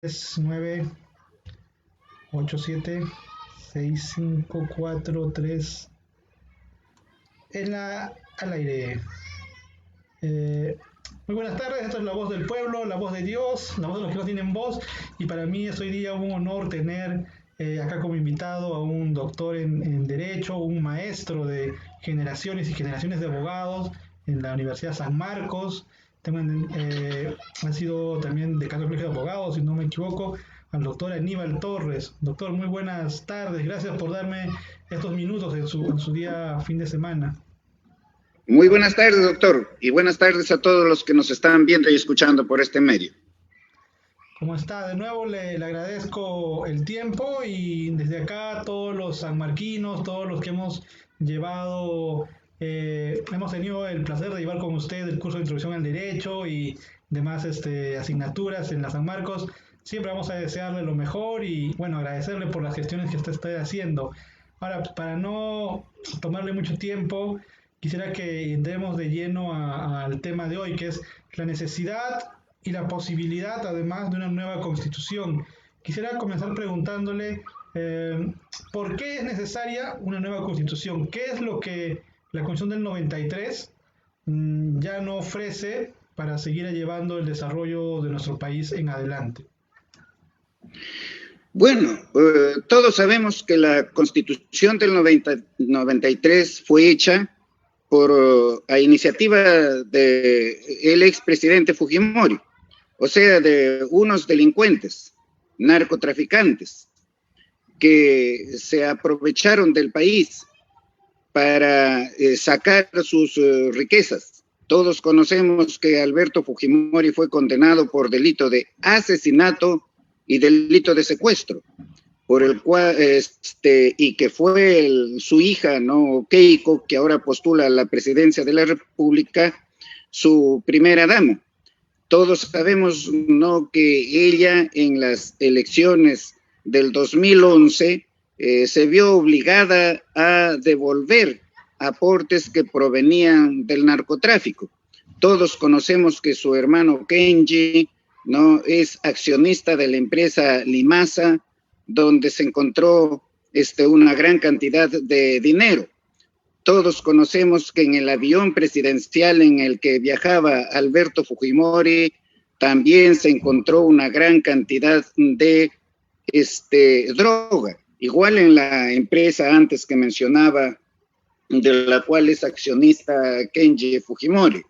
Es 987-6543 al aire. Eh, Muy buenas tardes, esto es La Voz del Pueblo, La Voz de Dios, La Voz de los que no tienen voz, y para mí es hoy día un honor tener acá como invitado a un doctor en Derecho, un maestro de generaciones y generaciones de abogados en la Universidad San Marcos. Ha sido también decano del Colegio de Abogados, si no me equivoco, al doctor Aníbal Torres. Doctor, muy buenas tardes, gracias por darme estos minutos en su día fin de semana. Muy buenas tardes, doctor, y buenas tardes a todos los que nos están viendo y escuchando por este medio. ¿Cómo está? De nuevo le agradezco el tiempo y desde acá todos los sanmarquinos, todos los que hemos tenido el placer de llevar con usted el curso de Introducción al Derecho y demás asignaturas en la San Marcos. Siempre vamos a desearle lo mejor y bueno, agradecerle por las gestiones que usted está haciendo. Ahora, para no tomarle mucho tiempo, quisiera que entremos de lleno al tema de hoy, que es la necesidad y la posibilidad, además, de una nueva constitución. Quisiera comenzar preguntándole por qué es necesaria una nueva constitución. ¿Qué es lo que la Constitución del 93 ya no ofrece para seguir llevando el desarrollo de nuestro país en adelante? Bueno, todos sabemos que la Constitución del 93 fue hecha a iniciativa del expresidente Fujimori, o sea, de unos delincuentes, narcotraficantes, que se aprovecharon del país para sacar sus riquezas. Todos conocemos que Alberto Fujimori fue condenado por delito de asesinato y delito de secuestro, por el cual, y que fue su hija, ¿no?, Keiko, que ahora postula a la presidencia de la República, su primera dama. Todos sabemos, ¿no?, que ella en las elecciones del 2011 se vio obligada a devolver aportes que provenían del narcotráfico. Todos conocemos que su hermano Kenji, ¿no?, es accionista de la empresa Limasa, donde se encontró una gran cantidad de dinero. Todos conocemos que en el avión presidencial en el que viajaba Alberto Fujimori también se encontró una gran cantidad de droga. Igual en la empresa antes que mencionaba, de la cual es accionista Kenji Fujimori.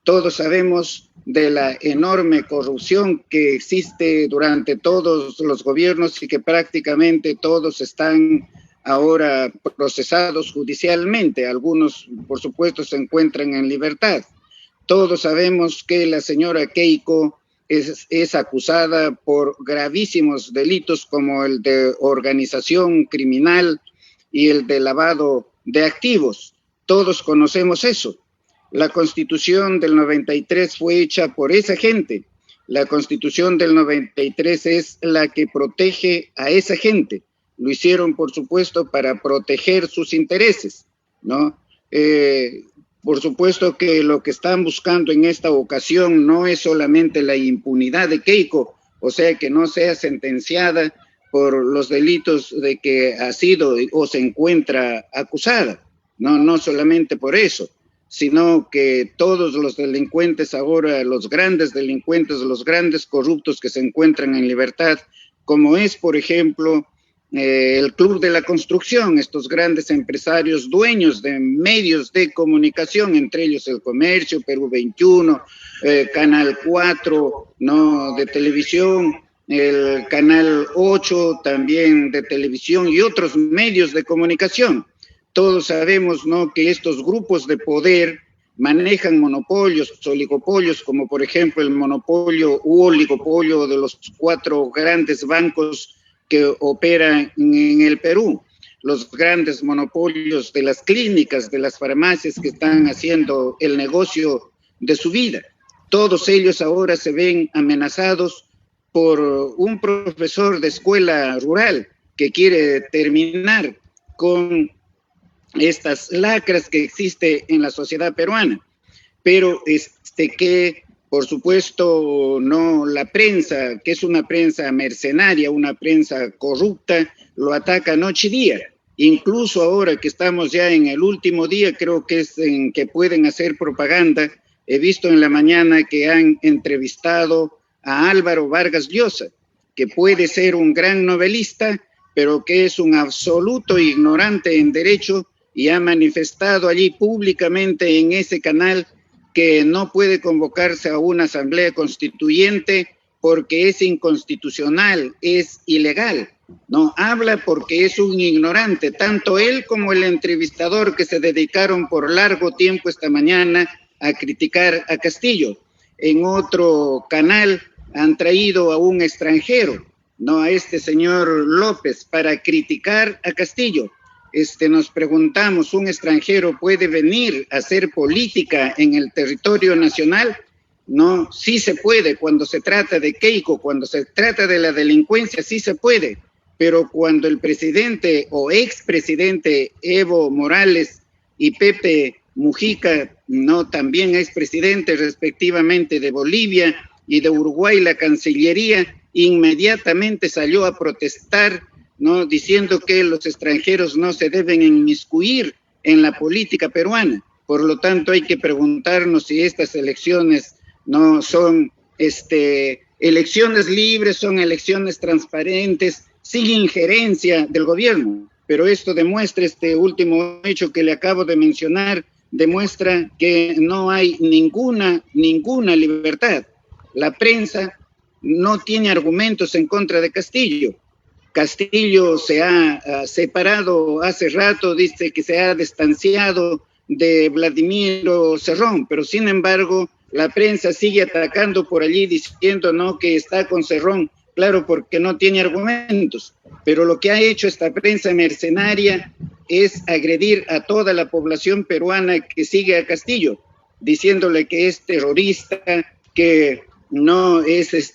Todos sabemos de la enorme corrupción que existe durante todos los gobiernos y que prácticamente todos están ahora procesados judicialmente. Algunos, por supuesto, se encuentran en libertad. Todos sabemos que la señora Keiko es acusada por gravísimos delitos como el de organización criminal y el de lavado de activos. Todos conocemos eso. La Constitución del 93 fue hecha por esa gente. La Constitución del 93 es la que protege a esa gente. Lo hicieron, por supuesto, para proteger sus intereses, ¿no? Por supuesto que lo que están buscando en esta ocasión no es solamente la impunidad de Keiko, o sea, que no sea sentenciada por los delitos de que ha sido o se encuentra acusada. No solamente por eso, sino que todos los delincuentes ahora, los grandes delincuentes, los grandes corruptos que se encuentran en libertad, como es, por ejemplo, el Club de la Construcción, estos grandes empresarios dueños de medios de comunicación, entre ellos El Comercio, Perú 21, Canal 4, ¿no?, de televisión, el Canal 8 también de televisión y otros medios de comunicación. Todos sabemos, ¿no?, que estos grupos de poder manejan monopolios, oligopolios, como por ejemplo el monopolio u oligopolio de los 4 grandes bancos que operan en el Perú, los grandes monopolios de las clínicas, de las farmacias que están haciendo el negocio de su vida. Todos ellos ahora se ven amenazados por un profesor de escuela rural que quiere terminar con estas lacras que existe en la sociedad peruana, pero que por supuesto, no la prensa, que es una prensa mercenaria, una prensa corrupta, lo ataca noche y día. Incluso ahora que estamos ya en el último día, creo que es en que pueden hacer propaganda. He visto en la mañana que han entrevistado a Álvaro Vargas Llosa, que puede ser un gran novelista, pero que es un absoluto ignorante en derecho, y ha manifestado allí públicamente en ese canal que no puede convocarse a una asamblea constituyente porque es inconstitucional, es ilegal. No habla porque es un ignorante, tanto él como el entrevistador que se dedicaron por largo tiempo esta mañana a criticar a Castillo. En otro canal han traído a un extranjero, no a este señor López, para criticar a Castillo. Nos preguntamos, ¿un extranjero puede venir a hacer política en el territorio nacional? No, sí se puede cuando se trata de Keiko, cuando se trata de la delincuencia, sí se puede, pero cuando el presidente o expresidente Evo Morales y Pepe Mujica, no, también expresidente respectivamente de Bolivia y de Uruguay, la Cancillería inmediatamente salió a protestar, ¿no?, diciendo que los extranjeros no se deben inmiscuir en la política peruana. Por lo tanto, hay que preguntarnos si estas elecciones no son elecciones libres, son elecciones transparentes, sin injerencia del gobierno. Pero esto demuestra, este último hecho que le acabo de mencionar, demuestra que no hay ninguna libertad. La prensa no tiene argumentos en contra de Castillo. Castillo se ha separado hace rato, dice que se ha distanciado de Vladimiro Cerrón, pero sin embargo la prensa sigue atacando por allí diciendo no, que está con Cerrón, claro, porque no tiene argumentos. Pero lo que ha hecho esta prensa mercenaria es agredir a toda la población peruana que sigue a Castillo, diciéndole que es terrorista, que no es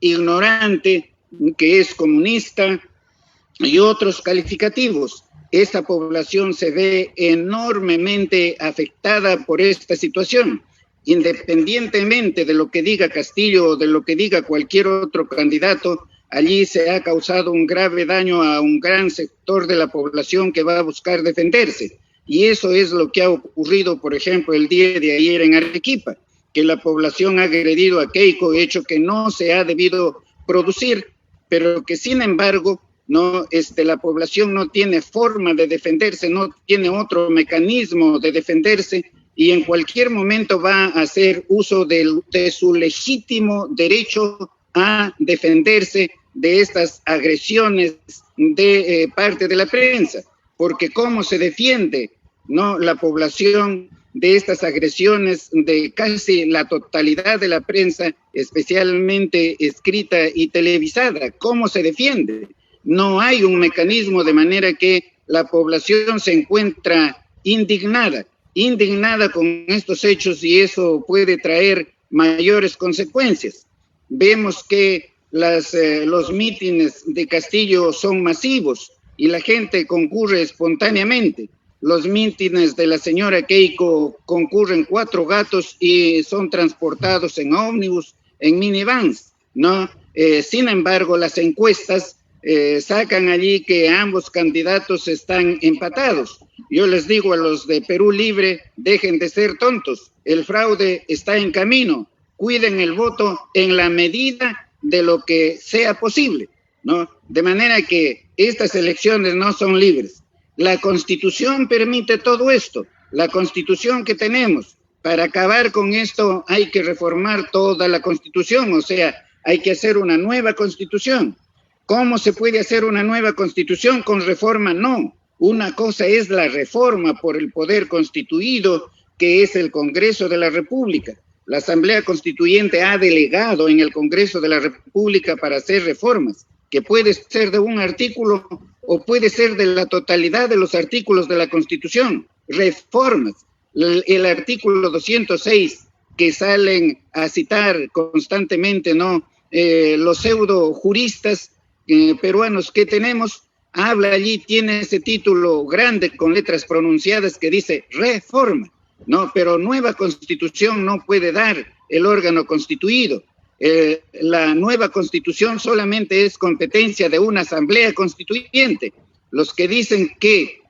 ignorante, que es comunista y otros calificativos. Esta población se ve enormemente afectada por esta situación, independientemente de lo que diga Castillo o de lo que diga cualquier otro candidato. Allí se ha causado un grave daño a un gran sector de la población que va a buscar defenderse, y eso es lo que ha ocurrido, por ejemplo, el día de ayer en Arequipa, que la población ha agredido a Keiko, hecho que no se ha debido producir, pero que sin embargo no, la población no tiene forma de defenderse, no tiene otro mecanismo de defenderse, y en cualquier momento va a hacer uso de su legítimo derecho a defenderse de estas agresiones de parte de la prensa, porque cómo se defiende, ¿no?, la población de estas agresiones de casi la totalidad de la prensa, especialmente escrita y televisada. ¿Cómo se defiende? No hay un mecanismo, de manera que la población se encuentra indignada con estos hechos, y eso puede traer mayores consecuencias. Vemos que los mítines de Castillo son masivos y la gente concurre espontáneamente. Los mítines de la señora Keiko concurren 4 gatos y son transportados en ómnibus, en minivans, ¿no? Sin embargo, las encuestas sacan allí que ambos candidatos están empatados. Yo les digo a los de Perú Libre, dejen de ser tontos. El fraude está en camino. Cuiden el voto en la medida de lo que sea posible, ¿no? De manera que estas elecciones no son libres. La Constitución permite todo esto, la Constitución que tenemos. Para acabar con esto hay que reformar toda la Constitución, o sea, hay que hacer una nueva Constitución. ¿Cómo se puede hacer una nueva Constitución con reforma? No. Una cosa es la reforma por el poder constituido, que es el Congreso de la República. La Asamblea Constituyente ha delegado en el Congreso de la República para hacer reformas, que puede ser de un artículo o puede ser de la totalidad de los artículos de la Constitución. Reformas. El artículo 206 que salen a citar constantemente, ¿no?, los pseudo juristas peruanos que tenemos, habla allí, tiene ese título grande con letras pronunciadas que dice reforma, ¿no? Pero nueva Constitución no puede dar, el órgano constituido. La nueva constitución solamente es competencia de una asamblea constituyente. Los que dicen que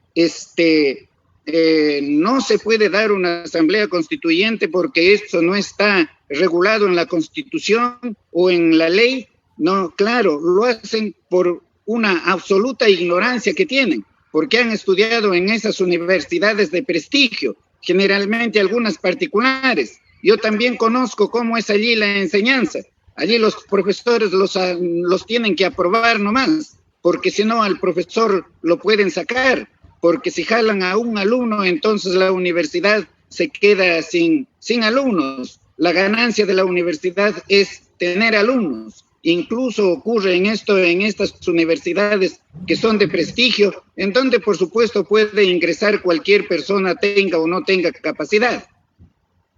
no se puede dar una asamblea constituyente porque esto no está regulado en la Constitución o en la ley, no, claro, lo hacen por una absoluta ignorancia que tienen, porque han estudiado en esas universidades de prestigio, generalmente algunas particulares. Yo también conozco cómo es allí la enseñanza. Allí los profesores los tienen que aprobar nomás, porque si no al profesor lo pueden sacar, porque si jalan a un alumno, entonces la universidad se queda sin alumnos. La ganancia de la universidad es tener alumnos. Incluso ocurre en estas universidades que son de prestigio, en donde por supuesto puede ingresar cualquier persona, tenga o no tenga capacidad,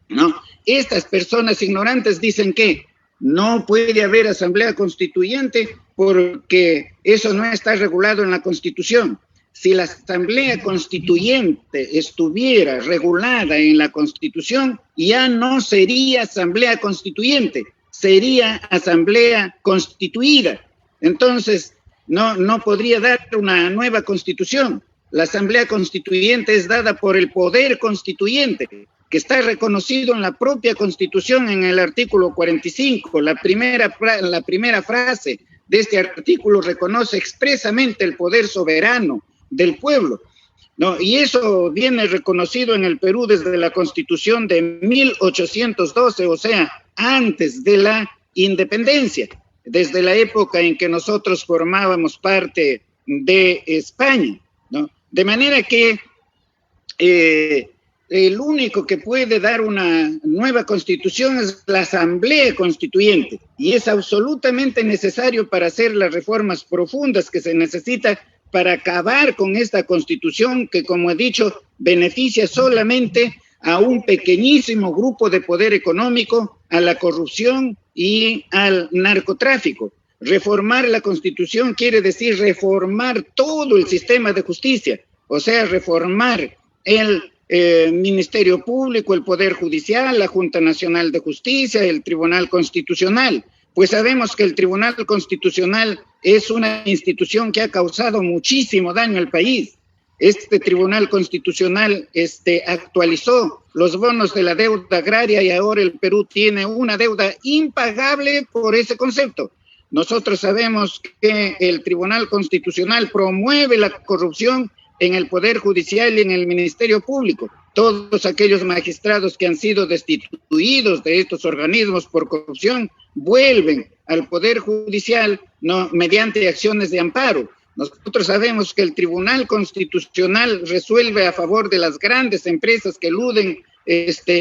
¿no? Estas personas ignorantes dicen que no puede haber asamblea constituyente porque eso no está regulado en la Constitución. Si la asamblea constituyente estuviera regulada en la Constitución, ya no sería asamblea constituyente, sería asamblea constituida. Entonces, no podría dar una nueva constitución. La asamblea constituyente es dada por el poder constituyente, que está reconocido en la propia Constitución en el artículo 45. La primera frase de este artículo reconoce expresamente el poder soberano del pueblo, ¿no? Y eso viene reconocido en el Perú desde la Constitución de 1812, o sea, antes de la independencia, desde la época en que nosotros formábamos parte de España, ¿no? De manera que el único que puede dar una nueva constitución es la Asamblea Constituyente, y es absolutamente necesario para hacer las reformas profundas que se necesita para acabar con esta constitución que, como he dicho, beneficia solamente a un pequeñísimo grupo de poder económico, a la corrupción y al narcotráfico. Reformar la Constitución quiere decir reformar todo el sistema de justicia, o sea, reformar el Ministerio Público, el Poder Judicial, la Junta Nacional de Justicia, el Tribunal Constitucional. Pues sabemos que el Tribunal Constitucional es una institución que ha causado muchísimo daño al país. Este Tribunal Constitucional actualizó los bonos de la deuda agraria y ahora el Perú tiene una deuda impagable por ese concepto. Nosotros sabemos que el Tribunal Constitucional promueve la corrupción en el Poder Judicial y en el Ministerio Público. Todos aquellos magistrados que han sido destituidos de estos organismos por corrupción vuelven al Poder Judicial, ¿no?, mediante acciones de amparo. Nosotros sabemos que el Tribunal Constitucional resuelve a favor de las grandes empresas que eluden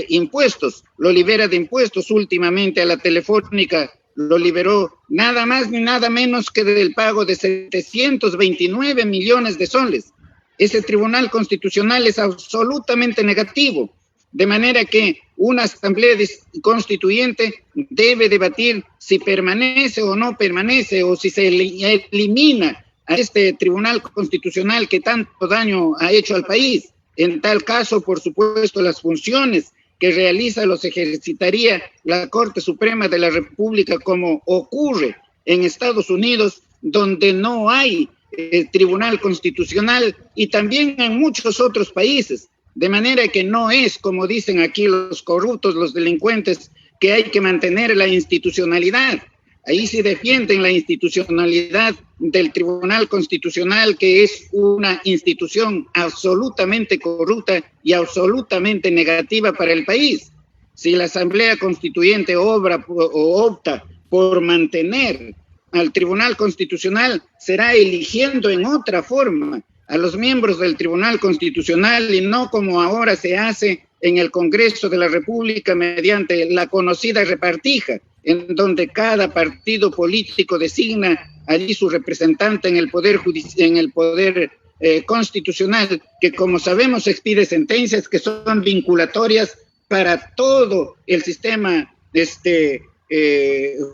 impuestos, lo libera de impuestos. Últimamente a la Telefónica lo liberó nada más ni nada menos que del pago de 729 millones de soles. Ese Tribunal Constitucional es absolutamente negativo, de manera que una asamblea constituyente debe debatir si permanece o no permanece, o si se elimina a este Tribunal Constitucional que tanto daño ha hecho al país. En tal caso, por supuesto, las funciones que realiza los ejercitaría la Corte Suprema de la República, como ocurre en Estados Unidos, donde no hay Tribunal Constitucional, y también en muchos otros países. De manera que no es, como dicen aquí los corruptos, los delincuentes, que hay que mantener la institucionalidad. Ahí sí defienden la institucionalidad del Tribunal Constitucional, que es una institución absolutamente corrupta y absolutamente negativa para el país. Si la Asamblea Constituyente opta por mantener al Tribunal Constitucional, será eligiendo en otra forma a los miembros del Tribunal Constitucional y no como ahora se hace en el Congreso de la República mediante la conocida repartija, en donde cada partido político designa allí su representante en el Poder Constitucional, que como sabemos expide sentencias que son vinculatorias para todo el sistema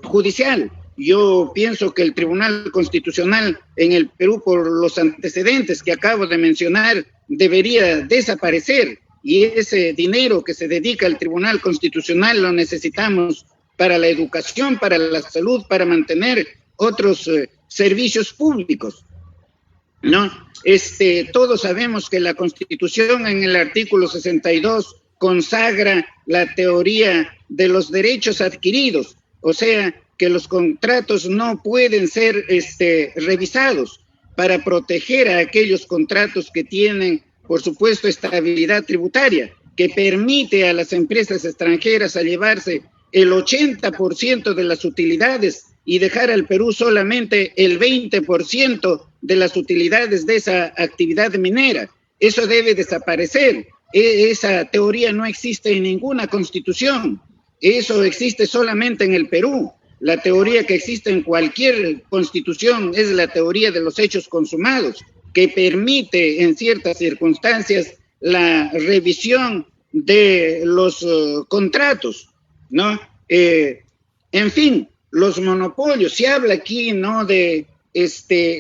judicial. Yo pienso que el Tribunal Constitucional en el Perú, por los antecedentes que acabo de mencionar, debería desaparecer. y ese dinero que se dedica al Tribunal Constitucional lo necesitamos para la educación, para la salud, para mantener otros servicios públicos, ¿no? Todos sabemos que la Constitución en el artículo 62 consagra la teoría de los derechos adquiridos, o sea, que los contratos no pueden ser revisados para proteger a aquellos contratos que tienen, por supuesto, estabilidad tributaria, que permite a las empresas extranjeras a llevarse el 80% de las utilidades y dejar al Perú solamente el 20% de las utilidades de esa actividad minera. Eso debe desaparecer. Esa teoría no existe en ninguna constitución. Eso existe solamente en el Perú. La teoría que existe en cualquier constitución es la teoría de los hechos consumados, que permite en ciertas circunstancias la revisión de los contratos, ¿no? En fin, los monopolios, se habla aquí, ¿no?, de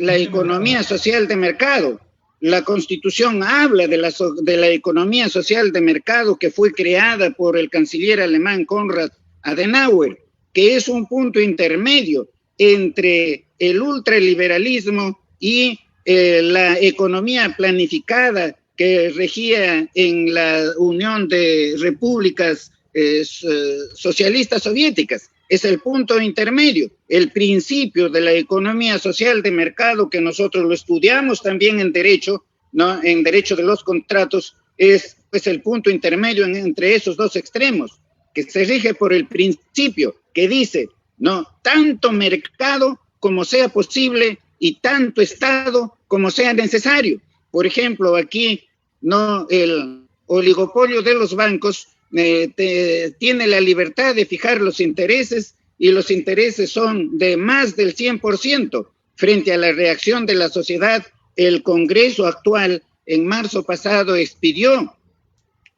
la economía social de mercado. La Constitución habla de la economía social de mercado que fue creada por el canciller alemán Konrad Adenauer, que es un punto intermedio entre el ultraliberalismo y la economía planificada que regía en la Unión de Repúblicas Socialistas Soviéticas. Es el punto intermedio, el principio de la economía social de mercado, que nosotros lo estudiamos también en derecho, ¿no? En derecho de los contratos, es pues el punto intermedio entre esos dos extremos, que se rige por el principio que dice, ¿no?, tanto mercado como sea posible y tanto Estado como sea necesario. Por ejemplo, aquí, ¿no?, el oligopolio de los bancos tiene la libertad de fijar los intereses, y los intereses son de más del 100%. Frente a la reacción de la sociedad, el Congreso actual en marzo pasado expidió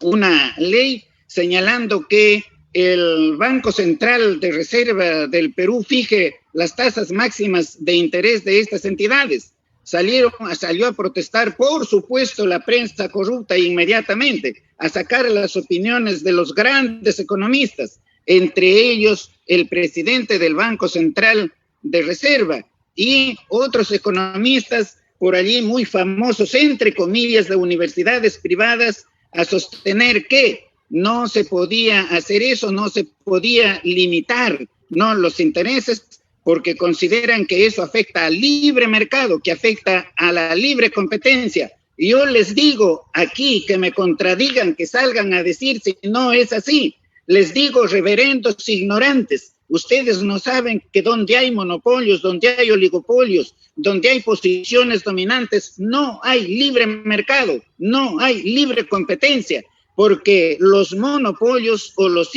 una ley señalando que el Banco Central de Reserva del Perú fije las tasas máximas de interés de estas entidades. Salió a protestar, por supuesto, la prensa corrupta inmediatamente, a sacar las opiniones de los grandes economistas, entre ellos el presidente del Banco Central de Reserva y otros economistas por allí muy famosos, entre comillas, de universidades privadas, a sostener que no se podía hacer eso, no se podía limitar, ¿no?, los intereses, porque consideran que eso afecta al libre mercado, que afecta a la libre competencia. Y yo les digo aquí, que me contradigan, que salgan a decir si no es así. Les digo, reverendos ignorantes, ustedes no saben que donde hay monopolios, donde hay oligopolios, donde hay posiciones dominantes, no hay libre mercado, no hay libre competencia, porque los monopolios o los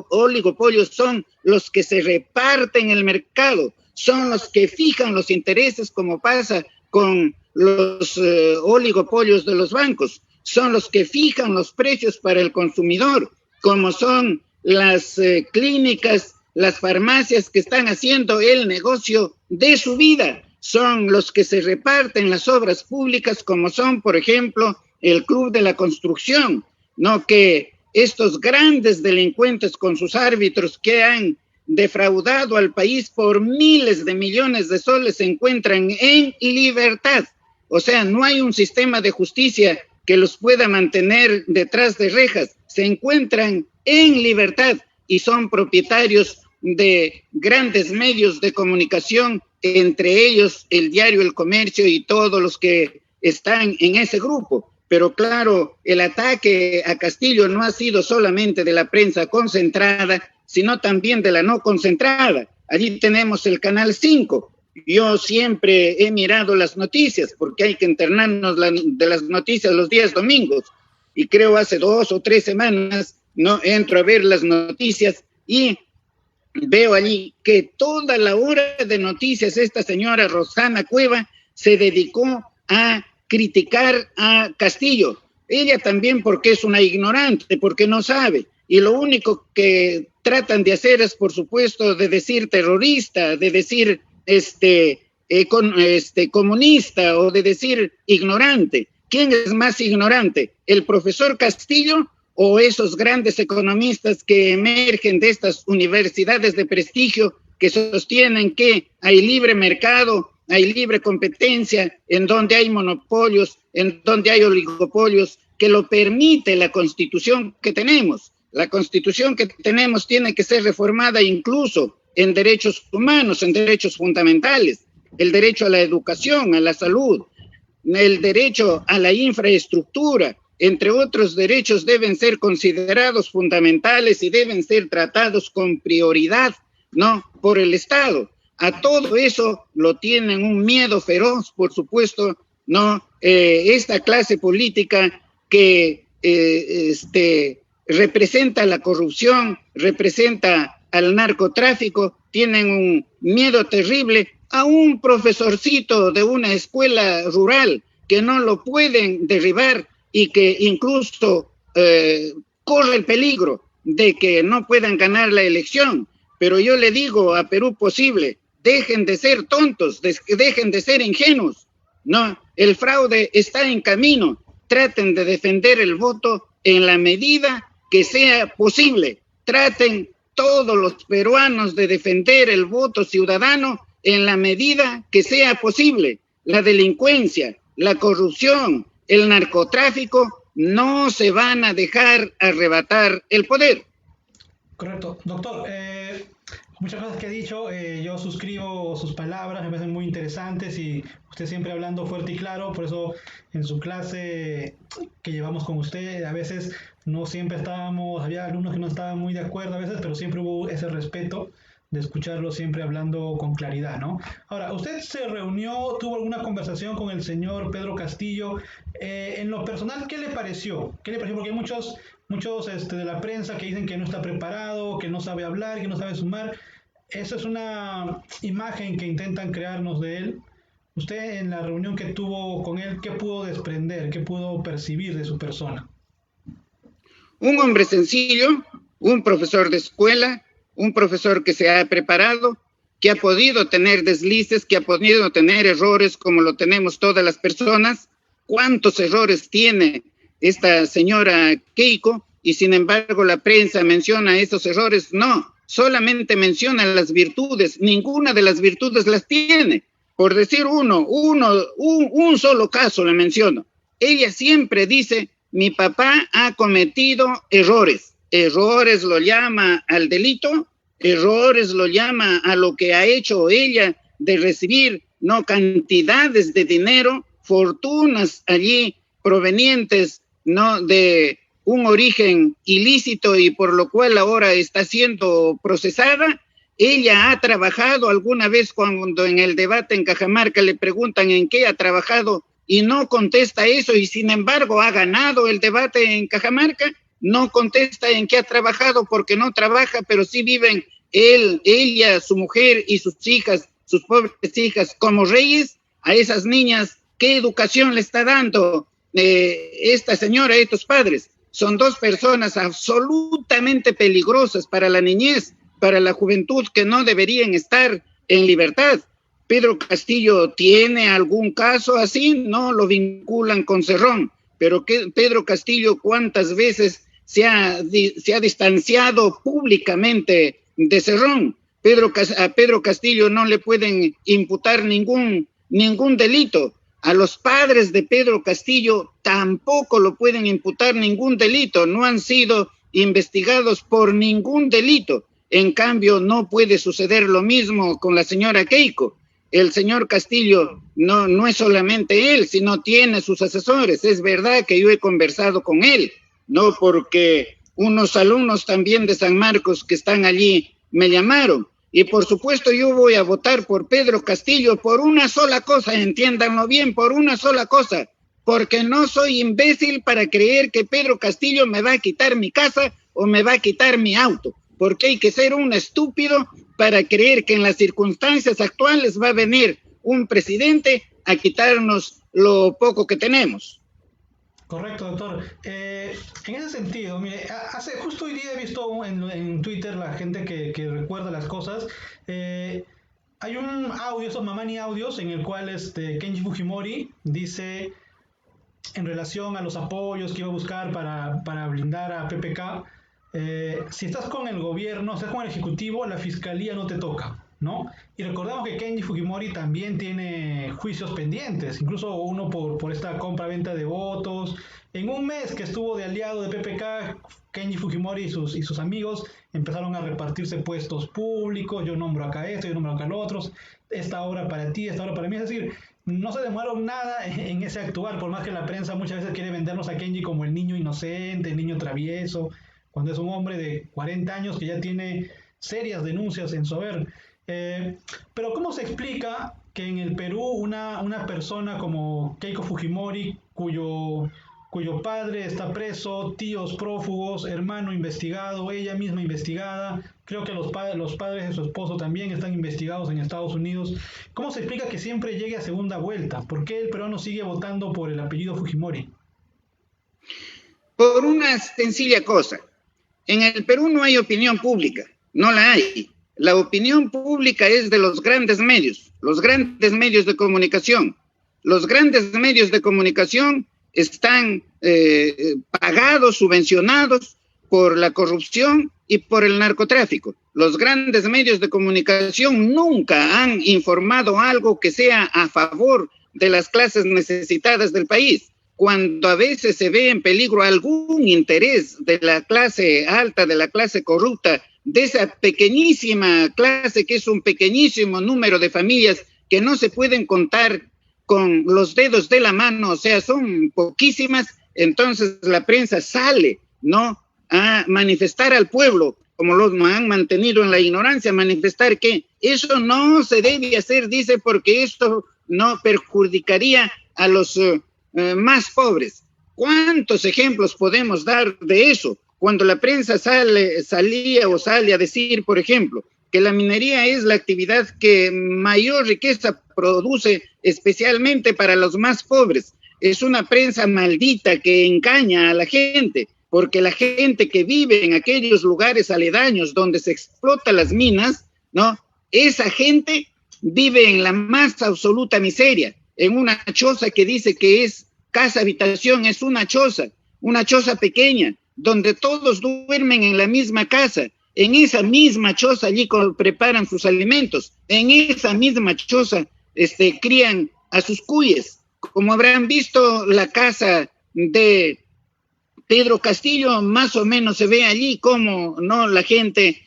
oligopolios son los que se reparten el mercado, son los que fijan los intereses, como pasa con los oligopolios de los bancos, son los que fijan los precios para el consumidor, como son las clínicas, las farmacias que están haciendo el negocio de su vida, son los que se reparten las obras públicas, como son, por ejemplo, el Club de la Construcción, ¿no?, que estos grandes delincuentes con sus árbitros que han defraudado al país por miles de millones de soles se encuentran en libertad. O sea, no hay un sistema de justicia que los pueda mantener detrás de rejas. Se encuentran en libertad y son propietarios de grandes medios de comunicación, entre ellos el diario El Comercio y todos los que están en ese grupo. Pero claro, el ataque a Castillo no ha sido solamente de la prensa concentrada, sino también de la no concentrada. Allí tenemos el Canal 5. Yo siempre he mirado las noticias, porque hay que internarnos de las noticias los días domingos. Y creo hace 2 o 3 semanas, no entro a ver las noticias y veo allí que toda la hora de noticias esta señora Rosana Cueva se dedicó a criticar a Castillo. Ella también, porque es una ignorante, porque no sabe. Y lo único que tratan de hacer es, por supuesto, de decir terrorista, de decir comunista o de decir ignorante. ¿Quién es más ignorante? ¿El profesor Castillo o esos grandes economistas que emergen de estas universidades de prestigio que sostienen que hay libre mercado, hay libre competencia, en donde hay monopolios, en donde hay oligopolios, que lo permite la Constitución que tenemos? La Constitución que tenemos tiene que ser reformada incluso en derechos humanos, en derechos fundamentales, el derecho a la educación, a la salud, el derecho a la infraestructura, entre otros derechos, deben ser considerados fundamentales y deben ser tratados con prioridad, ¿no?, por el Estado. A todo eso lo tienen un miedo feroz, por supuesto, ¿no? Esta clase política que representa la corrupción, representa al narcotráfico, tienen un miedo terrible a un profesorcito de una escuela rural que no lo pueden derribar y que incluso corre el peligro de que no puedan ganar la elección. Pero yo le digo a Perú Posible, dejen de ser tontos, dejen de ser ingenuos, ¿no? El fraude está en camino, traten de defender el voto en la medida que sea posible, traten todos los peruanos de defender el voto ciudadano en la medida que sea posible. La delincuencia, la corrupción, el narcotráfico no se van a dejar arrebatar el poder. Correcto. Doctor, muchas cosas que ha dicho, yo suscribo sus palabras, me parecen muy interesantes y usted siempre hablando fuerte y claro, por eso en su clase que llevamos con usted, a veces no siempre estábamos, había alumnos que no estaban muy de acuerdo a veces, pero siempre hubo ese respeto de escucharlo siempre hablando con claridad, ¿no? Ahora, ¿usted se reunió, tuvo alguna conversación con el señor Pedro Castillo? En lo personal, ¿qué le pareció? ¿Qué le pareció? Porque hay muchos de la prensa que dicen que no está preparado, que no sabe hablar, que no sabe sumar. Esa es una imagen que intentan crearnos de él. Usted en la reunión que tuvo con él, ¿qué pudo desprender, qué pudo percibir de su persona? Un hombre sencillo, un profesor de escuela, un profesor que se ha preparado, que ha podido tener deslices, que ha podido tener errores como lo tenemos todas las personas. ¿Cuántos errores tiene esta señora Keiko? Y sin embargo la prensa menciona esos errores. No, solamente menciona las virtudes, ninguna de las virtudes las tiene. Por decir un solo caso le menciono. Ella siempre dice, mi papá ha cometido errores. Errores lo llama al delito, errores lo llama a lo que ha hecho ella de recibir no cantidades de dinero, fortunas allí provenientes no de un origen ilícito y por lo cual ahora está siendo procesada. Ella ha trabajado alguna vez cuando en el debate en Cajamarca le preguntan en qué ha trabajado y no contesta eso, y sin embargo ha ganado el debate en Cajamarca. No contesta en qué ha trabajado porque no trabaja, pero sí viven él, ella, su mujer y sus hijas, sus pobres hijas como reyes. A esas niñas, ¿qué educación le está dando esta señora, estos padres? Son dos personas absolutamente peligrosas para la niñez, para la juventud, que no deberían estar en libertad. Pedro Castillo tiene algún caso así, no lo vinculan con Cerrón, pero Pedro Castillo cuántas veces se ha distanciado públicamente de Cerrón. A Pedro Castillo no le pueden imputar ningún delito. A los padres de Pedro Castillo tampoco lo pueden imputar ningún delito, no han sido investigados por ningún delito. En cambio, no puede suceder lo mismo con la señora Keiko. El señor Castillo no es solamente él, sino tiene sus asesores. Es verdad que yo he conversado con él, no, porque unos alumnos también de San Marcos que están allí me llamaron. Y por supuesto yo voy a votar por Pedro Castillo por una sola cosa, entiéndanlo bien, por una sola cosa, porque no soy imbécil para creer que Pedro Castillo me va a quitar mi casa o me va a quitar mi auto, porque hay que ser un estúpido para creer que en las circunstancias actuales va a venir un presidente a quitarnos lo poco que tenemos. Correcto, doctor. En ese sentido, mire, justo hoy día he visto en Twitter la gente que recuerda las cosas. Hay un audio, esos Mamani audios, en el cual Kenji Fujimori dice: en relación a los apoyos que iba a buscar para blindar a PPK, si estás con el gobierno, estás con el ejecutivo, la fiscalía no te toca, ¿no? Y recordamos que Kenji Fujimori también tiene juicios pendientes, incluso uno por esta compra-venta de votos. En un mes que estuvo de aliado de PPK, Kenji Fujimori y sus amigos empezaron a repartirse puestos públicos, yo nombro acá esto, yo nombro acá lo otro, esta obra para ti, esta obra para mí, es decir, no se demoraron nada en ese actuar, por más que la prensa muchas veces quiere vendernos a Kenji como el niño inocente, el niño travieso, cuando es un hombre de 40 años que ya tiene serias denuncias en su haber. Pero ¿cómo se explica que en el Perú una persona como Keiko Fujimori, cuyo padre está preso, tíos prófugos, hermano investigado, ella misma investigada, creo que los padres de su esposo también están investigados en Estados Unidos, ¿cómo se explica que siempre llegue a segunda vuelta? ¿Por qué el peruano sigue votando por el apellido Fujimori? Por una sencilla cosa. En el Perú no hay opinión pública, no la hay. La opinión pública es de los grandes medios de comunicación. Los grandes medios de comunicación están pagados, subvencionados por la corrupción y por el narcotráfico. Los grandes medios de comunicación nunca han informado algo que sea a favor de las clases necesitadas del país. Cuando a veces se ve en peligro algún interés de la clase alta, de la clase corrupta, de esa pequeñísima clase que es un pequeñísimo número de familias que no se pueden contar con los dedos de la mano, o sea, son poquísimas, entonces la prensa sale, ¿no?, a manifestar al pueblo, como los han mantenido en la ignorancia, manifestar que eso no se debe hacer, dice, porque esto no perjudicaría a los más pobres. ¿Cuántos ejemplos podemos dar de eso? Cuando la prensa sale a decir, por ejemplo, que la minería es la actividad que mayor riqueza produce, especialmente para los más pobres. Es una prensa maldita que engaña a la gente, porque la gente que vive en aquellos lugares aledaños donde se explotan las minas, ¿no?, esa gente vive en la más absoluta miseria, en una choza que dice que es casa habitación, es una choza pequeña, donde todos duermen en la misma casa. En esa misma choza allí preparan sus alimentos, en esa misma choza crían a sus cuyes. Como habrán visto, la casa de Pedro Castillo, más o menos se ve allí cómo, ¿no?, la gente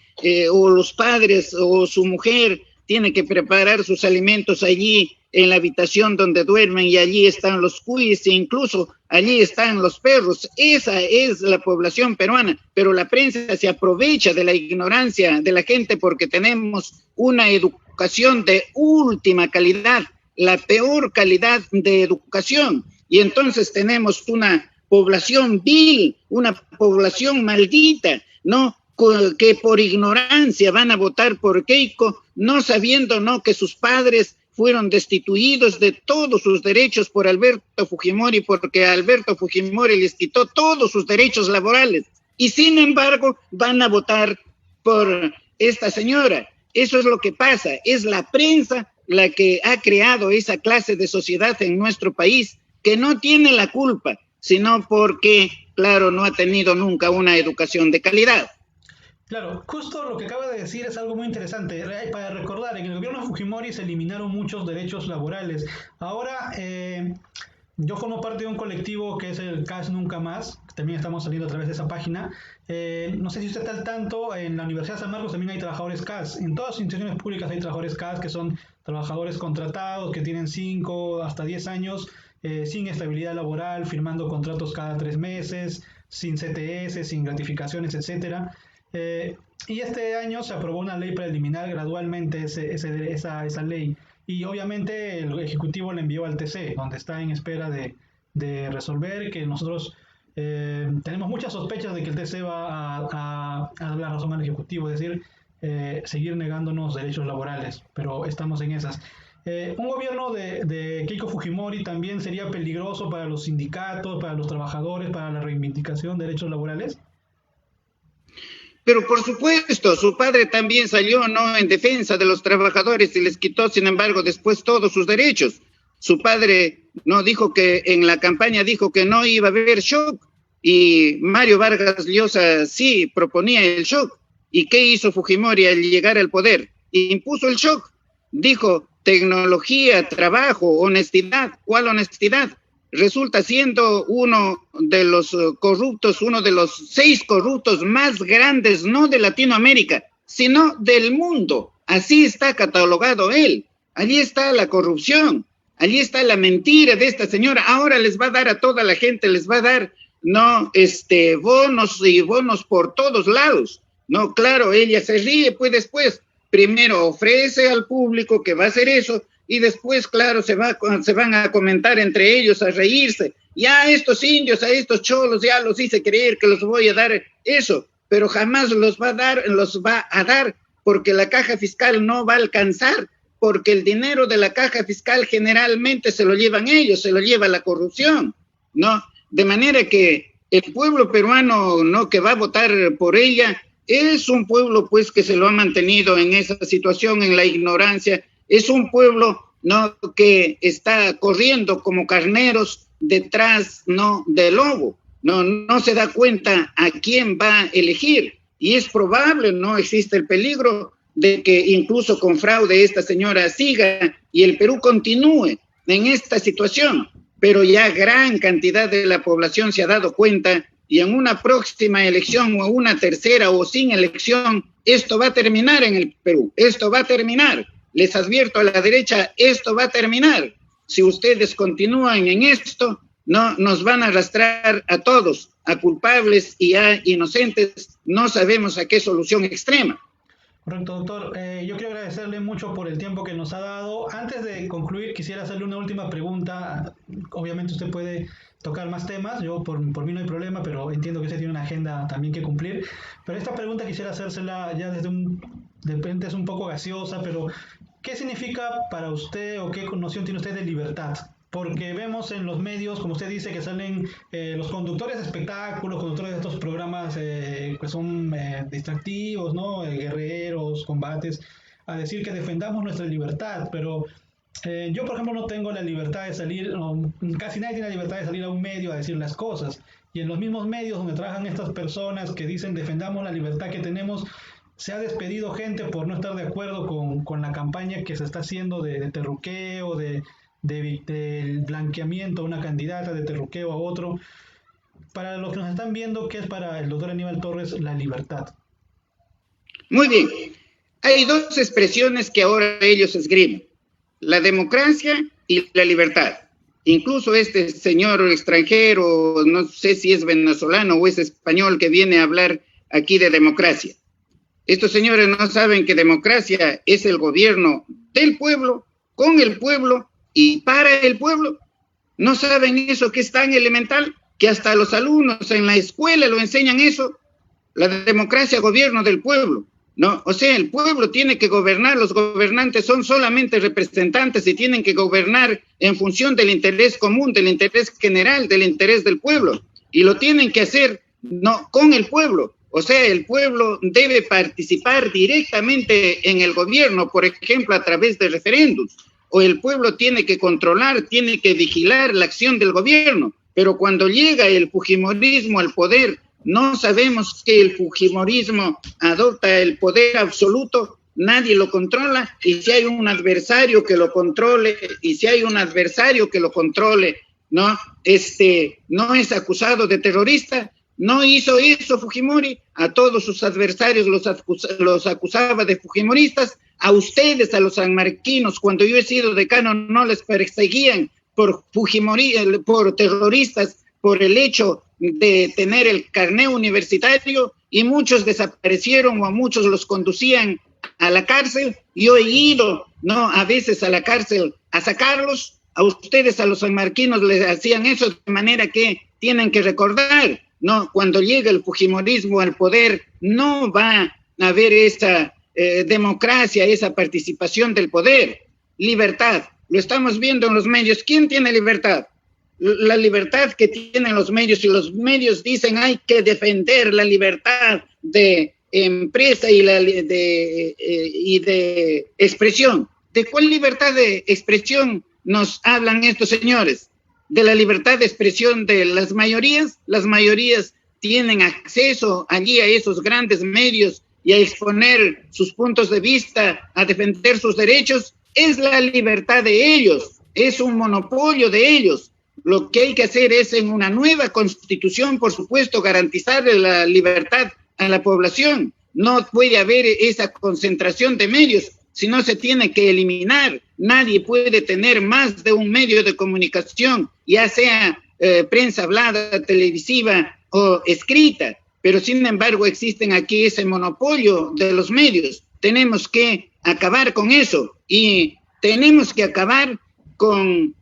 o los padres o su mujer tiene que preparar sus alimentos allí en la habitación donde duermen, y allí están los cuyes e incluso allí están los perros. Esa es la población peruana, pero la prensa se aprovecha de la ignorancia de la gente porque tenemos una educación de última calidad, la peor calidad de educación, y entonces tenemos una población vil, una población maldita, ¿no?, que por ignorancia van a votar por Keiko, no sabiendo, ¿no?, que sus padres fueron destituidos de todos sus derechos por Alberto Fujimori, porque Alberto Fujimori les quitó todos sus derechos laborales, y sin embargo van a votar por esta señora. Eso es lo que pasa, es la prensa la que ha creado esa clase de sociedad en nuestro país, que no tiene la culpa, sino porque, claro, no ha tenido nunca una educación de calidad. Claro, justo lo que acaba de decir es algo muy interesante. Para recordar, en el gobierno de Fujimori se eliminaron muchos derechos laborales. Ahora, yo formo parte de un colectivo que es el CAS Nunca Más, que también estamos saliendo a través de esa página. No sé si usted está al tanto, en la Universidad de San Marcos también hay trabajadores CAS. En todas las instituciones públicas hay trabajadores CAS, que son trabajadores contratados, que tienen 5 hasta 10 años, sin estabilidad laboral, firmando contratos cada 3 meses, sin CTS, sin gratificaciones, etcétera. Y este año se aprobó una ley para eliminar gradualmente esa ley, y obviamente el Ejecutivo la envió al TC, donde está en espera de resolver, que nosotros tenemos muchas sospechas de que el TC va a dar la razón al Ejecutivo, es decir, seguir negándonos derechos laborales, pero estamos en esas. Un gobierno de Keiko Fujimori también sería peligroso para los sindicatos, para los trabajadores, para la reivindicación de derechos laborales. Pero por supuesto, su padre también salió, ¿no?, en defensa de los trabajadores y les quitó, sin embargo, después todos sus derechos. Su padre no dijo que en la campaña dijo que no iba a haber shock, y Mario Vargas Llosa sí proponía el shock. ¿Y qué hizo Fujimori al llegar al poder? Impuso el shock. Dijo tecnología, trabajo, honestidad. ¿Cuál honestidad? Resulta siendo uno de los corruptos, uno de los 6 corruptos más grandes, no de Latinoamérica, sino del mundo. Así está catalogado él. Allí está la corrupción, allí está la mentira de esta señora. Ahora les va a dar a toda la gente, les va a dar bonos y bonos por todos lados. No, claro, ella se ríe, pues después, primero ofrece al público que va a hacer eso, y después, claro, se van a comentar entre ellos, a reírse. Ya a estos indios, a estos cholos, ya los hice creer que los voy a dar eso, pero jamás los va a dar, porque la caja fiscal no va a alcanzar, porque el dinero de la caja fiscal generalmente se lo llevan ellos, se lo lleva la corrupción, ¿no? De manera que el pueblo peruano, ¿no?, que va a votar por ella, es un pueblo, pues, que se lo ha mantenido en esa situación, en la ignorancia. Es un pueblo, ¿no?, que está corriendo como carneros detrás, ¿no?, del lobo. No se da cuenta a quién va a elegir. Y es probable, ¿no?, existe el peligro de que incluso con fraude esta señora siga y el Perú continúe en esta situación. Pero ya gran cantidad de la población se ha dado cuenta, y en una próxima elección o una tercera o sin elección, esto va a terminar en el Perú, esto va a terminar. Les advierto a la derecha, esto va a terminar. Si ustedes continúan en esto, no nos van a arrastrar a todos, a culpables y a inocentes. No sabemos a qué solución extrema. Correcto, doctor. Yo quiero agradecerle mucho por el tiempo que nos ha dado. Antes de concluir, quisiera hacerle una última pregunta. Obviamente usted puede tocar más temas, yo por mí no hay problema, pero entiendo que usted tiene una agenda también que cumplir. Pero esta pregunta quisiera hacérsela ya de repente es un poco gaseosa, pero ¿qué significa para usted o qué noción tiene usted de libertad? Porque vemos en los medios, como usted dice, que salen los conductores de espectáculos, conductores de estos programas que son distractivos, ¿no? Guerreros, combates, a decir que defendamos nuestra libertad, pero yo, por ejemplo, no tengo la libertad de salir, no, casi nadie tiene la libertad de salir a un medio a decir las cosas. Y en los mismos medios donde trabajan estas personas que dicen defendamos la libertad que tenemos, se ha despedido gente por no estar de acuerdo con la campaña que se está haciendo de terruqueo, del blanqueamiento a una candidata, de terruqueo a otro. Para los que nos están viendo, ¿qué es para el doctor Aníbal Torres la libertad? Muy bien. Hay 2 expresiones que ahora ellos esgrimen: la democracia y la libertad. Incluso este señor extranjero, no sé si es venezolano o es español, que viene a hablar aquí de democracia. Estos señores no saben que democracia es el gobierno del pueblo, con el pueblo y para el pueblo. No saben eso, que es tan elemental, que hasta los alumnos en la escuela lo enseñan eso. La democracia, gobierno del pueblo, ¿no? O sea, el pueblo tiene que gobernar, los gobernantes son solamente representantes y tienen que gobernar en función del interés común, del interés general, del interés del pueblo. Y lo tienen que hacer, no, con el pueblo. O sea, el pueblo debe participar directamente en el gobierno, por ejemplo, a través de referéndums. O el pueblo tiene que controlar, tiene que vigilar la acción del gobierno. Pero cuando llega el fujimorismo al poder, no sabemos que el fujimorismo adopta el poder absoluto, nadie lo controla, y si hay un adversario que lo controle, ¿no? No es acusado de terrorista. No hizo eso Fujimori, a todos sus adversarios los acusaba de fujimoristas. A ustedes, a los sanmarquinos, cuando yo he sido decano, no les perseguían por terroristas, por el hecho de tener el carné universitario, y muchos desaparecieron o a muchos los conducían a la cárcel. Yo he ido, ¿no?, a veces a la cárcel a sacarlos. A ustedes, a los sanmarquinos, les hacían eso, de manera que tienen que recordar, ¿no? Cuando llega el fujimorismo al poder, no va a haber esa democracia, esa participación del poder. Libertad, lo estamos viendo en los medios. ¿Quién tiene libertad? La libertad que tienen los medios, y los medios dicen hay que defender la libertad de empresa y de expresión. ¿De cuál libertad de expresión nos hablan estos señores? de la libertad de expresión de las mayorías tienen acceso allí a esos grandes medios y a exponer sus puntos de vista, a defender sus derechos, es la libertad de ellos, es un monopolio de ellos. Lo que hay que hacer es en una nueva constitución, por supuesto, garantizar la libertad a la población. No puede haber esa concentración de medios, sino se tiene que eliminar. Nadie puede tener más de un medio de comunicación, ya sea prensa hablada, televisiva o escrita, pero sin embargo existen aquí ese monopolio de los medios. Tenemos que acabar con eso y tenemos que acabar con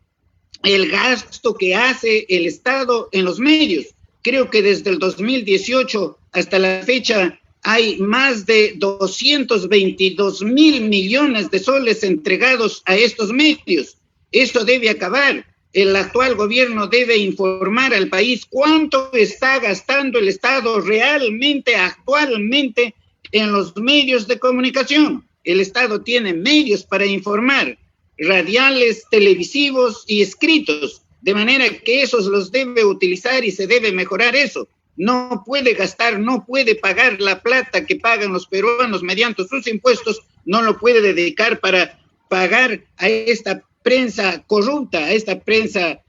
el gasto que hace el Estado en los medios. Creo que desde el 2018 hasta la fecha hay más de 222.000 millones de soles entregados a estos medios. Eso debe acabar. El actual gobierno debe informar al país cuánto está gastando el Estado realmente, actualmente, en los medios de comunicación. El Estado tiene medios para informar, radiales, televisivos y escritos, de manera que esos los debe utilizar y se debe mejorar eso. No puede gastar, no puede pagar la plata que pagan los peruanos mediante sus impuestos, no lo puede dedicar para pagar a esta prensa corrupta, a esta prensa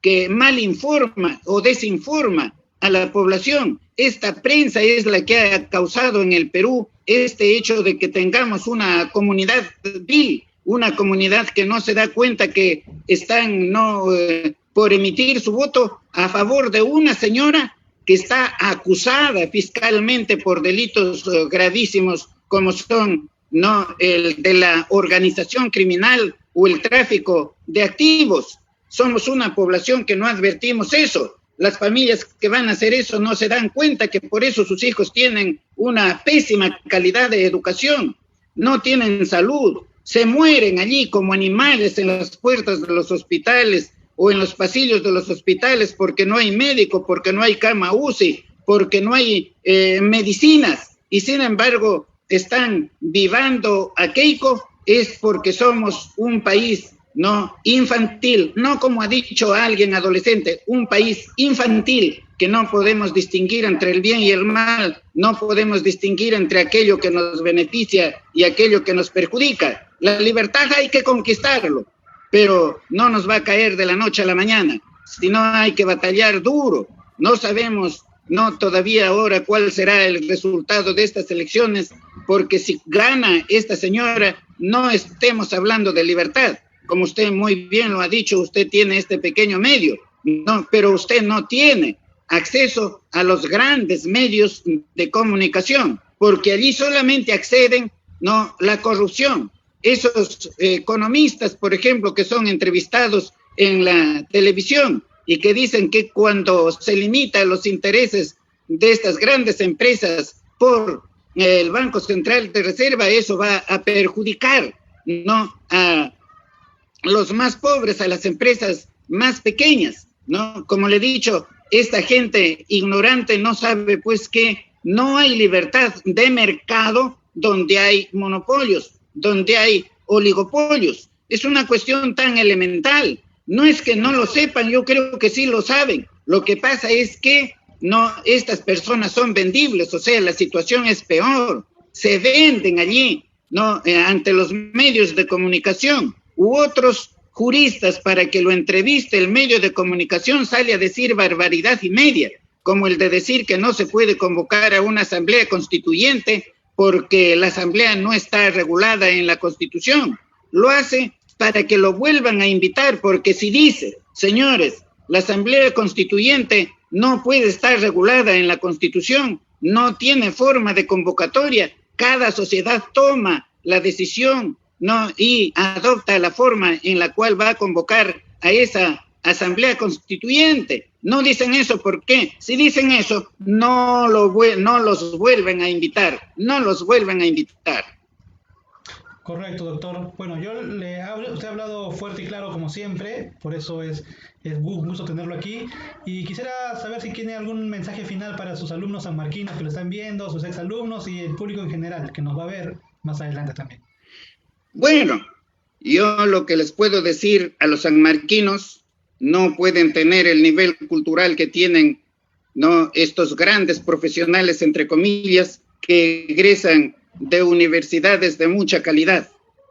que mal informa o desinforma a la población. Esta prensa es la que ha causado en el Perú este hecho de que tengamos una comunidad vil, una comunidad que no se da cuenta que están por emitir su voto a favor de una señora que está acusada fiscalmente por delitos gravísimos como son el de la organización criminal o el tráfico de activos. Somos una población que no advertimos eso. Las familias que van a hacer eso no se dan cuenta que por eso sus hijos tienen una pésima calidad de educación, no tienen salud, se mueren allí como animales en las puertas de los hospitales o en los pasillos de los hospitales porque no hay médico, porque no hay cama UCI, porque no hay medicinas, y sin embargo están vivando a Keiko. Es porque somos un país infantil, no como ha dicho alguien adolescente, un país infantil, que no podemos distinguir entre el bien y el mal, no podemos distinguir entre aquello que nos beneficia y aquello que nos perjudica. La libertad hay que conquistarlo, pero no nos va a caer de la noche a la mañana, sino hay que batallar duro. No sabemos todavía ahora cuál será el resultado de estas elecciones, porque si gana esta señora, no estemos hablando de libertad. Como usted muy bien lo ha dicho, usted tiene este pequeño medio, pero usted no tiene acceso a los grandes medios de comunicación, porque allí solamente acceden la corrupción. Esos economistas, por ejemplo, que son entrevistados en la televisión y que dicen que cuando se limitan los intereses de estas grandes empresas por el Banco Central de Reserva, eso va a perjudicar a los más pobres, a las empresas más pequeñas, Como le he dicho, esta gente ignorante no sabe pues que no hay libertad de mercado donde hay monopolios, donde hay oligopolios. Es una cuestión tan elemental. No es que no lo sepan, yo creo que sí lo saben. Lo que pasa es que estas personas son vendibles, o sea, la situación es peor. Se venden allí, ante los medios de comunicación u otros juristas para que lo entreviste. El medio de comunicación sale a decir barbaridad y media, como el de decir que no se puede convocar a una asamblea constituyente porque la asamblea no está regulada en la Constitución. Lo hace para que lo vuelvan a invitar, porque si dice, señores, la asamblea constituyente no puede estar regulada en la Constitución, no tiene forma de convocatoria, cada sociedad toma la decisión y adopta la forma en la cual va a convocar a esa asamblea constituyente. No dicen eso, ¿por qué? Si dicen eso, no los vuelven a invitar, Correcto, doctor. Bueno, usted ha hablado fuerte y claro como siempre, por eso es un gusto tenerlo aquí. Y quisiera saber si tiene algún mensaje final para sus alumnos sanmarquinos que lo están viendo, sus exalumnos y el público en general, que nos va a ver más adelante también. Bueno, yo lo que les puedo decir a los sanmarquinos no pueden tener el nivel cultural que tienen, ¿no?, estos grandes profesionales, entre comillas, que egresan de universidades de mucha calidad,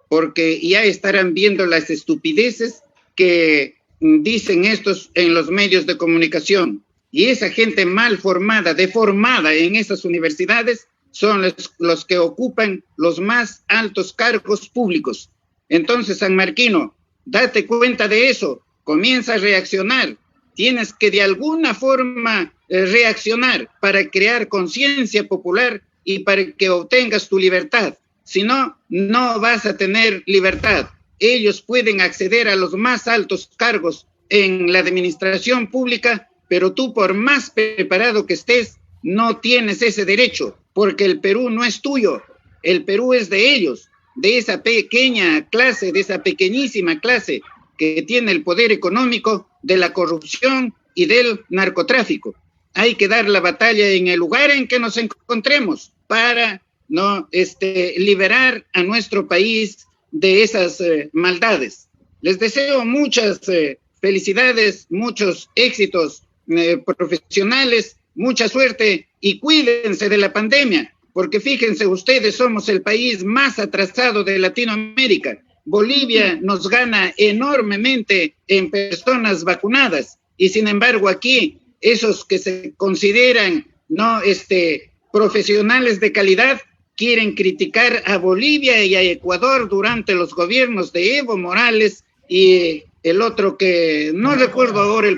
porque ya estarán viendo las estupideces que dicen estos en los medios de comunicación. Y esa gente mal formada, deformada en esas universidades, son los que ocupan los más altos cargos públicos. Entonces, sanmarquino, date cuenta de eso, comienza a reaccionar. Tienes que de alguna forma reaccionar para crear conciencia popular y para que obtengas tu libertad. Si no, no vas a tener libertad. Ellos pueden acceder a los más altos cargos en la administración pública, pero tú, por más preparado que estés, no tienes ese derecho, porque el Perú no es tuyo, el Perú es de ellos, de esa pequeña clase, de esa pequeñísima clase que tiene el poder económico, de la corrupción y del narcotráfico. Hay que dar la batalla en el lugar en que nos encontremos para liberar a nuestro país de esas maldades. Les deseo muchas felicidades, muchos éxitos profesionales, mucha suerte y cuídense de la pandemia, porque fíjense ustedes, somos el país más atrasado de Latinoamérica. Bolivia nos gana enormemente en personas vacunadas y sin embargo aquí esos que se consideran profesionales de calidad quieren criticar a Bolivia y a Ecuador durante los gobiernos de Evo Morales y el otro que no recuerdo ahora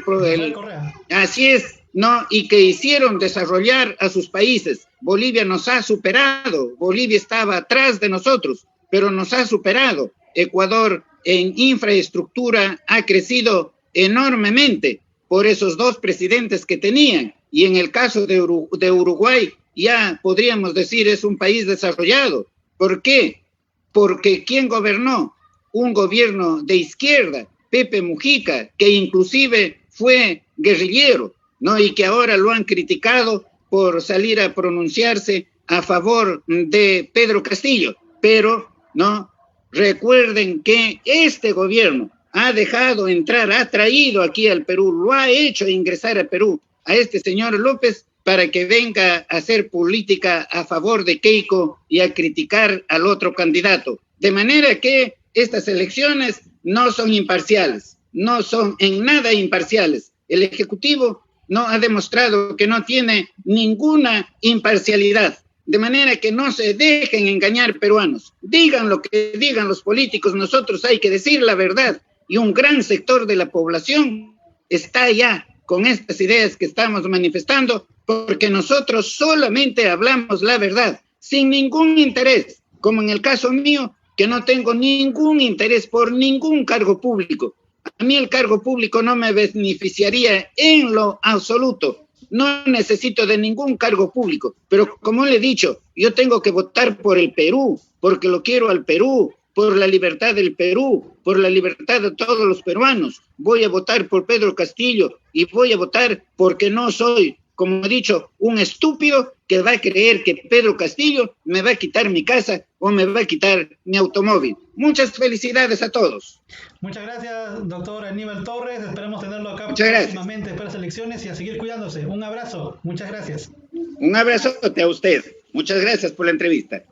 así es, ¿no? Y que hicieron desarrollar a sus países. Bolivia nos ha superado, Bolivia estaba atrás de nosotros, pero nos ha superado. Ecuador en infraestructura ha crecido enormemente por esos dos presidentes que tenían, y en el caso de Uruguay ya podríamos decir es un país desarrollado. ¿Por qué? Porque ¿quién gobernó? Un gobierno de izquierda, Pepe Mujica, que inclusive fue guerrillero, ¿no? Y que ahora lo han criticado por salir a pronunciarse a favor de Pedro Castillo. Pero, ¿no?, recuerden que este gobierno ha dejado entrar, ha traído aquí al Perú, lo ha hecho ingresar a Perú a este señor López para que venga a hacer política a favor de Keiko y a criticar al otro candidato. De manera que estas elecciones no son imparciales, no son en nada imparciales. El Ejecutivo no ha demostrado que no tiene ninguna imparcialidad. De manera que no se dejen engañar peruanos. Digan lo que digan los políticos, nosotros hay que decir la verdad. Y un gran sector de la población está ya con estas ideas que estamos manifestando, porque nosotros solamente hablamos la verdad, sin ningún interés, como en el caso mío, que no tengo ningún interés por ningún cargo público. A mí el cargo público no me beneficiaría en lo absoluto. No necesito de ningún cargo público, pero como le he dicho, yo tengo que votar por el Perú, porque lo quiero al Perú, por la libertad del Perú, por la libertad de todos los peruanos. Voy a votar por Pedro Castillo y voy a votar porque no soy, como he dicho, un estúpido que va a creer que Pedro Castillo me va a quitar mi casa o me va a quitar mi automóvil. Muchas felicidades a todos. Muchas gracias, doctor Aníbal Torres. Esperamos tenerlo acá próximamente para las elecciones y a seguir cuidándose. Un abrazo. Muchas gracias. Un abrazote a usted. Muchas gracias por la entrevista.